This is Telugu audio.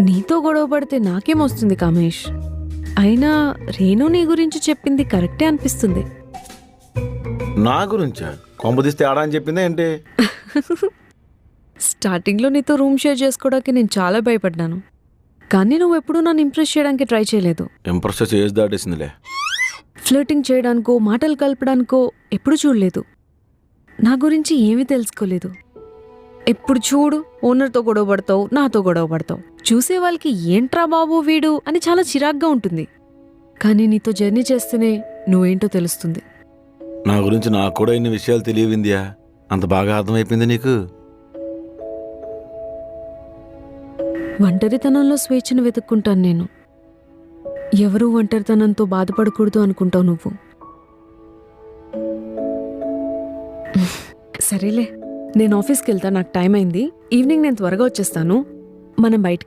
నీతో గొడవ పడితే నాకేమొస్తుంది కామేష్? అయినా రేణు నీ గురించి చెప్పింది కరెక్టే అనిపిస్తుంది. నా గురించా? కొంపదీస్తే ఆడా అని చెప్పిందా ఏంటి? స్టార్టింగ్లో నీతో రూమ్ షేర్ చేసుకోవడానికి నేను చాలా భయపడ్డాను, కానీ నువ్వెప్పుడూ నన్ను ఇంప్రెస్ చేయడానికి ట్రై చేయలేదు. ఇంప్రెస్ చేసి ఏజ్ దాటేసిందిలే. ఫ్లర్టింగ్ చేయడానికో మాటలు కలపడానికో ఎప్పుడు చూడలేదు. నా గురించి ఏమీ తెలుసుకోలేదు. ఎప్పుడు చూడు ఓనర్తో గొడవ పడతావు, నాతో గొడవ పడతావు. చూసే వాళ్ళకి ఏంట్రా బాబు వీడు అని చాలా చిరాగ్గా ఉంటుంది. కానీ నీతో జర్నీ చేస్తేనే నువ్వేంటో తెలుస్తుంది. నా గురించి నాకు కూడా ఇన్ని విషయాలు తెలియవిందియా? అంత బాగా అర్థమైపోయింది నీకు? ఒంటరితనంలో స్వేచ్ఛను వెతుక్కుంటాను నేను. ఎవరూ ఒంటరితనంతో బాధపడకూడదు అనుకుంటావు నువ్వు. సరేలే, నేను ఆఫీస్కి వెళ్తా, నాకు టైం అయింది. ఈవినింగ్ నేను త్వరగా వచ్చేస్తాను. మనం బయటికి